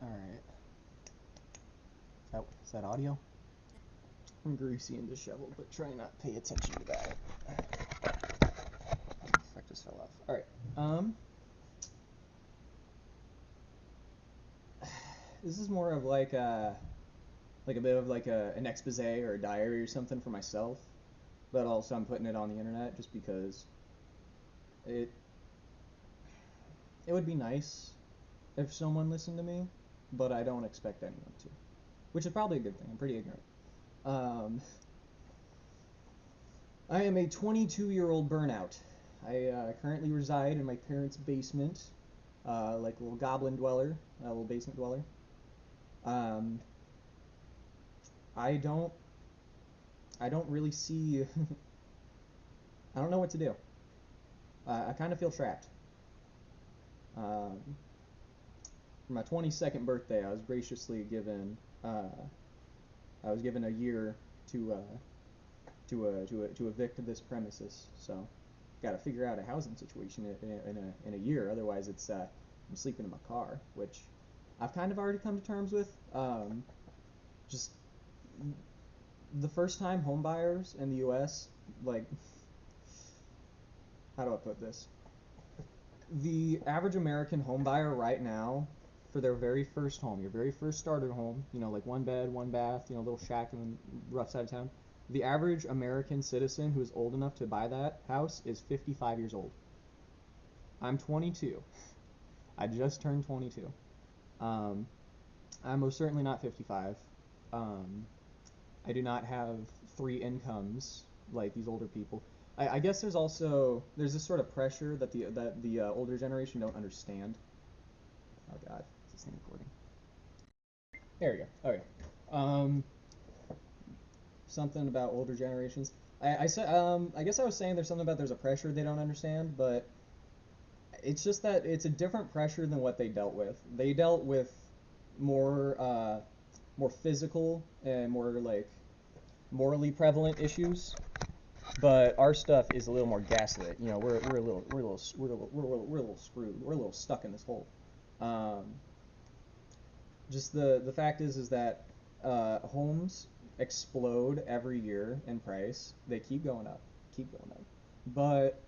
All right. Is that audio? I'm greasy and disheveled, but try not to pay attention to that. Fuck, just fell off. All right. This is more of like a bit of like an expose or a diary or something for myself, but also I'm putting it on the internet just because it it would be nice if someone listened to me, but I don't expect anyone to, which is probably a good thing. I'm pretty ignorant. Um, I am a 22-year-old burnout. I currently reside in my parents' basement, like a little goblin dweller, a little basement dweller. Um, I don't, I don't really see, I don't know what to do. I kind of feel trapped. Um, for my 22nd birthday, uh, I was given a year to to evict this premises. So, got to figure out a housing situation in a year. Otherwise, I'm sleeping in my car, which I've kind of already come to terms with. Just the first time home buyers in the U.S. like, how do I put this? The average American home buyer right now, for their very first home, your very first starter home, like one bed, one bath, little shack in the rough side of town. The average American citizen who is old enough to buy that house is 55 years old. I'm 22. I just turned 22. Um, I'm most certainly not 55. Um, I do not have three incomes like these older people. I guess there's this sort of pressure that the older generation don't understand. Oh God, is this thing recording? There we go. Okay. Um, Something about older generations. I said I guess I was saying there's a pressure they don't understand, but it's just that it's a different pressure than what they dealt with. They dealt with more more physical and more like morally prevalent issues, but our stuff is a little more gaslit. We're a little screwed. We're a little stuck in this hole. Um, just the fact is that homes explode every year in price. They keep going up, but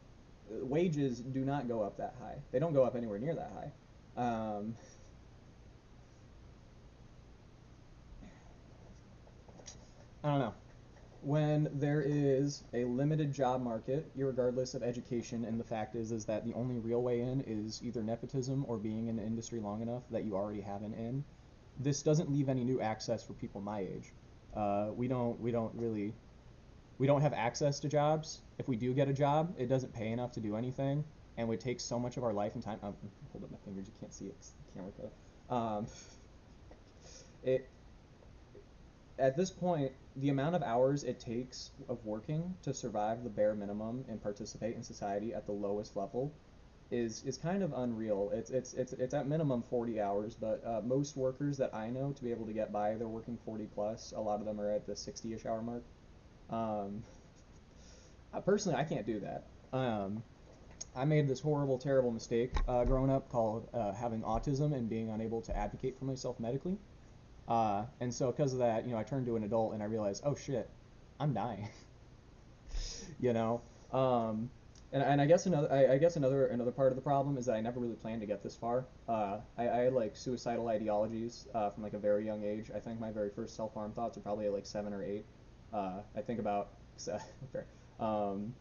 wages do not go up that high. They don't go up anywhere near that high. I don't know. When there is a limited job market, regardless of education, and the fact is that the only real way in is either nepotism or being in the industry long enough that you already have an in. This doesn't leave any new access for people my age. We don't have access to jobs. If we do get a job, it doesn't pay enough to do anything, and would take so much of our life and time. Hold up my fingers, you can't see it 'cause the camera cut. It At this point, the amount of hours it takes of working to survive the bare minimum and participate in society at the lowest level is kind of unreal. It's at minimum 40 hours, but most workers that I know to be able to get by, they're working 40 plus. A lot of them are at the 60-ish hour mark. Um, Personally, I can't do that. I made this horrible, terrible mistake growing up called having autism and being unable to advocate for myself medically. And so because of that, I turned to an adult and I realized, oh shit, I'm dying. you know. Um, and I guess another part of the problem is that I never really planned to get this far. I had like suicidal ideologies from like a very young age. I think my very first self harm thoughts are probably at like 7 or 8. I think about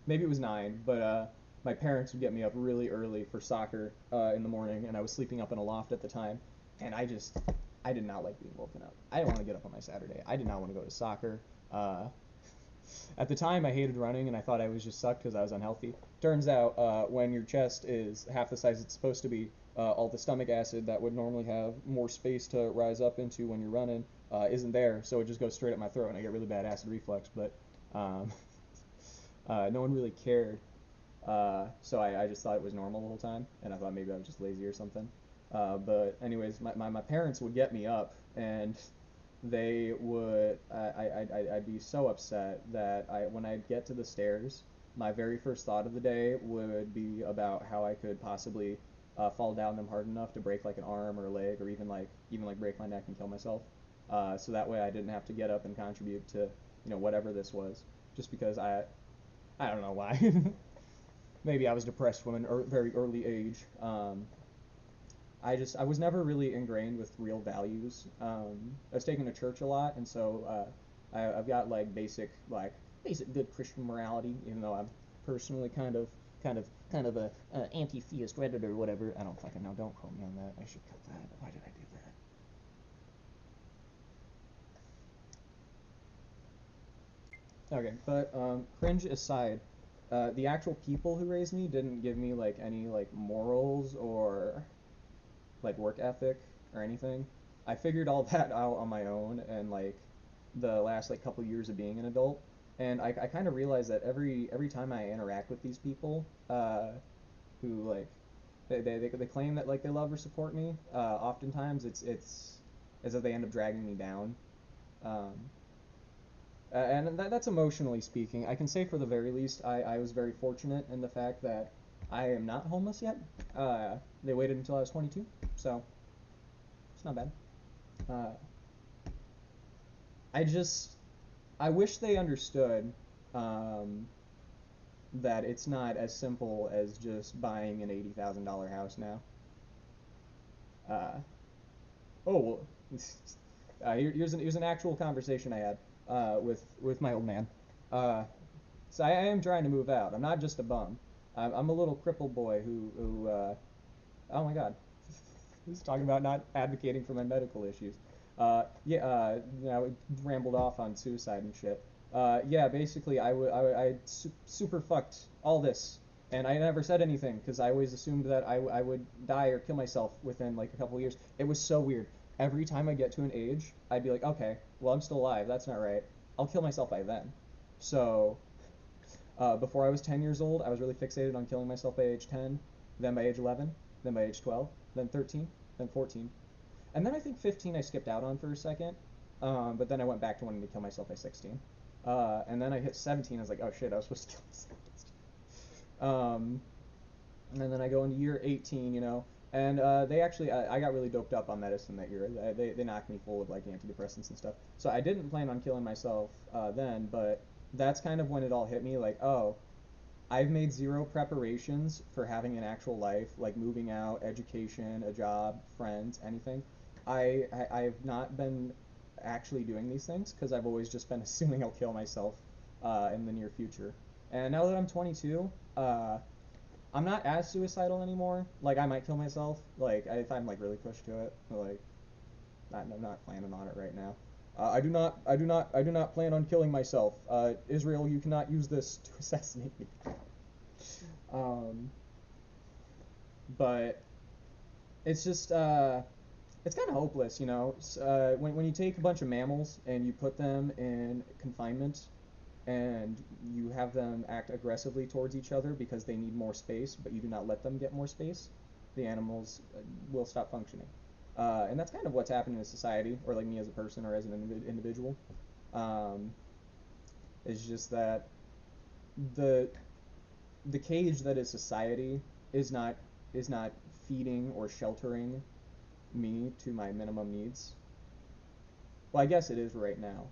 maybe it was 9, but my parents would get me up really early for soccer in the morning, and I was sleeping up in a loft at the time, and I did not like being woken up. I didn't want to get up on my Saturday. I did not want to go to soccer. Uh, at the time, I hated running, and I thought I was just sucked because I was unhealthy. Turns out, when your chest is half the size it's supposed to be, all the stomach acid that would normally have more space to rise up into when you're running isn't there, so it just goes straight up my throat, and I get really bad acid reflux. But um, no one really cared, so I just thought it was normal the whole time, and I thought maybe I was just lazy or something. But anyways, my parents would get me up, and they would I'd be so upset that when I'd get to the stairs, my very first thought of the day would be about how I could possibly fall down them hard enough to break like an arm or a leg, or even like break my neck and kill myself. So that way I didn't have to get up and contribute to whatever this was, just because I don't know why. Maybe I was depressed from a very early age. I was never really ingrained with real values. I was taken to church a lot, and so I've got like basic good Christian morality, even though I'm personally kind of a anti-theist Reddit or whatever. I don't fucking know. Don't quote me on that. I should cut that. Why did I do that? Okay, but cringe aside, the actual people who raised me didn't give me like any like morals or like work ethic or anything. I figured all that out on my own and like the last like couple years of being an adult, and I kind of realized that every time I interact with these people, who like they claim that like they love or support me, oftentimes it's as if they end up dragging me down. Um, and that's emotionally speaking. I can say for the very least, I was very fortunate in the fact that I am not homeless yet. They waited until I was 22, so it's not bad. Uh, I just I wish they understood um, that it's not as simple as just buying an $80,000 house now. Uh, oh well, here's an actual conversation I had with my old man. Uh, so I am trying to move out. I'm not just a bum. I'm a little crippled boy who oh my god, he's talking about not advocating for my medical issues. Yeah, rambled off on suicide and shit. Yeah, basically, super fucked all this, and I never said anything because I always assumed that I would die or kill myself within like a couple of years. It was so weird. Every time I get to an age, I'd be like, okay, well, I'm still alive. That's not right. I'll kill myself by then. So, before I was 10 years old, I was really fixated on killing myself by age 10, then by age 11, then by age 12, then 13, then 14. And then I think 15 I skipped out on for a second, but then I went back to wanting to kill myself by 16. And then I hit 17, I was like, oh shit, I was supposed to kill myself. Um, and then I go into year 18, and they actually, I got really doped up on medicine that year. They knocked me full of like antidepressants and stuff. So I didn't plan on killing myself then, but that's kind of when it all hit me, like, oh, I've made zero preparations for having an actual life, like moving out, education, a job, friends, anything. I've not been actually doing these things because I've always just been assuming I'll kill myself in the near future. And now that I'm 22, I'm not as suicidal anymore. Like I might kill myself, like if I'm like really pushed to it. But, like I'm not planning on it right now. I do not plan on killing myself. Israel, you cannot use this to assassinate me. Um, but it's just it's kind of hopeless, when you take a bunch of mammals and you put them in confinement and you have them act aggressively towards each other because they need more space, but you do not let them get more space, the animals will stop functioning. And that's kind of what's happening in society, or like me as a person or as an individual. Um, it's just that the the cage that is society is not feeding or sheltering me to my minimum needs. Well, I guess it is right now.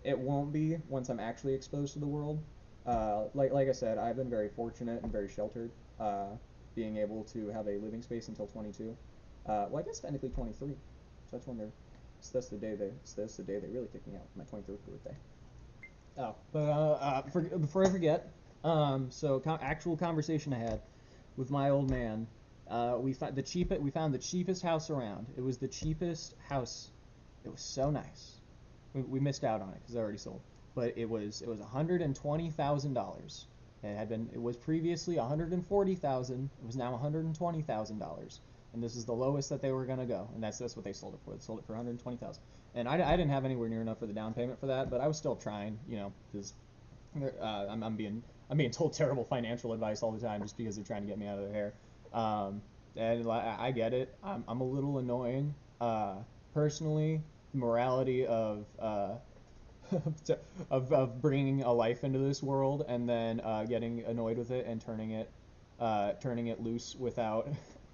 It won't be once I'm actually exposed to the world. Like I said, I've been very fortunate and very sheltered, being able to have a living space until 22. Well, I guess technically 23. So that's the day they really kicked me out. My 23rd birthday. Oh, but before I forget, actual conversation I had with my old man. We found the cheapest house around. It was the cheapest house. It was so nice. We missed out on it because it already sold. But it was $120,000. It was previously $140,000. It was now $120,000. And this is the lowest that they were gonna go, and that's what they sold it for. They sold it for 120,000. And I didn't have anywhere near enough for the down payment for that, but I was still trying, because I'm being told terrible financial advice all the time just because they're trying to get me out of their hair. And I get it. I'm a little annoying. Personally, the morality of of bringing a life into this world and then getting annoyed with it and turning it loose without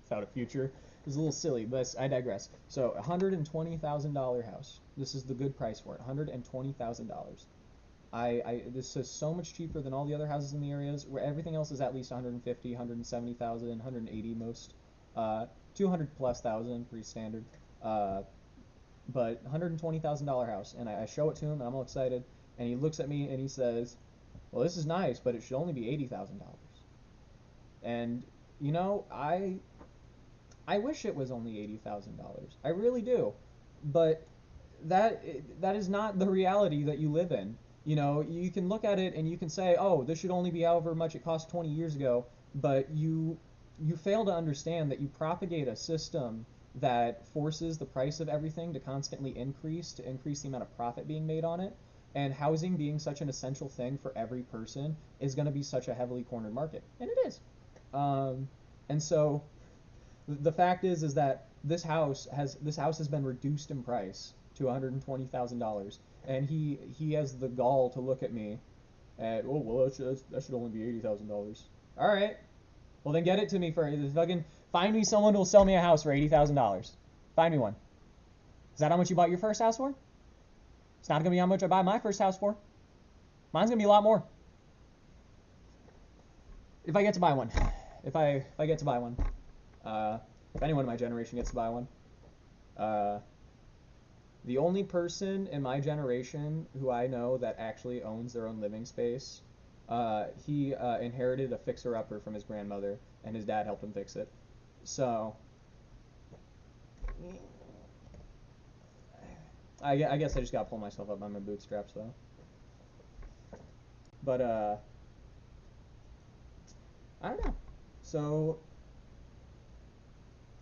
without a future. It was a little silly, but I digress. So, $120,000 house. This is the good price for it. $120,000. This is so much cheaper than all the other houses in the areas where everything else is at least 150, 170,000, 180 most, 200 plus thousand, pretty standard. But $120,000 house, and I show it to him, and I'm all excited, and he looks at me and he says, "Well, this is nice, but it should only be $80,000." And you know, I wish it was only $80,000. I really do, but that is not the reality that you live in. You know, you can look at it and you can say, oh, this should only be however much it cost 20 years ago, but you fail to understand that you propagate a system that forces the price of everything to constantly increase, to increase the amount of profit being made on it. And housing being such an essential thing for every person is going to be such a heavily cornered market, and it is. And so the fact is that this house has been reduced in price to $120,000, and he has the gall to look at me at, oh well, that should only be $80,000. All right, well then get it to me for fucking find me someone who'll sell me a house for $80,000. Find me one. Is that how much you bought your first house for? It's not gonna be how much I buy my first house for. Mine's gonna be a lot more. If I get to buy one. If I get to buy one. If anyone in my generation gets to buy one. The only person in my generation who I know that actually owns their own living space, he inherited a fixer-upper from his grandmother, and his dad helped him fix it. So, I guess I just gotta pull myself up by my bootstraps, though. But, I don't know. So,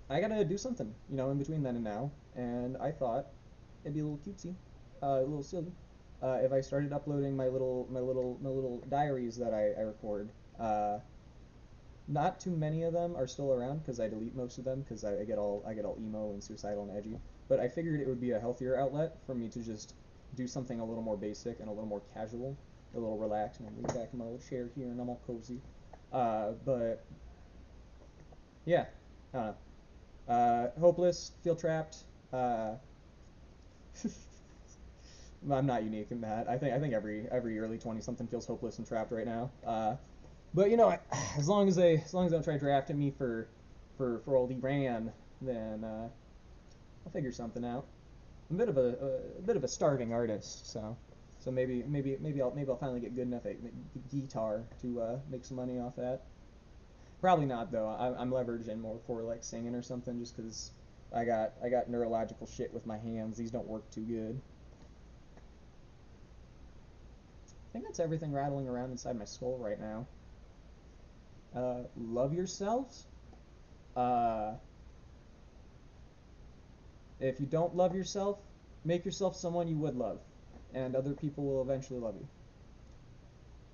I gotta do something, in between then and now, and I thought it'd be a little cutesy, a little silly, if I started uploading my little diaries that I record. Not too many of them are still around because I delete most of them because I get all emo and suicidal and edgy. But I figured it would be a healthier outlet for me to just do something a little more basic and a little more casual, a little relaxed. And I'm leaning back in my little chair here and I'm all cozy. But yeah, I don't know. Hopeless, feel trapped. I'm not unique in that. I think every early 20 something feels hopeless and trapped right now. But as long as they don't try drafting me for old Iran, then I'll figure something out. I'm a bit of a starving artist, so maybe I'll finally get good enough at guitar to make some money off that. Probably not though. I'm leveraging more for like singing or something, just because I got neurological shit with my hands. These don't work too good. I think that's everything rattling around inside my skull right now. Love yourselves. If you don't love yourself, make yourself someone you would love, and other people will eventually love you.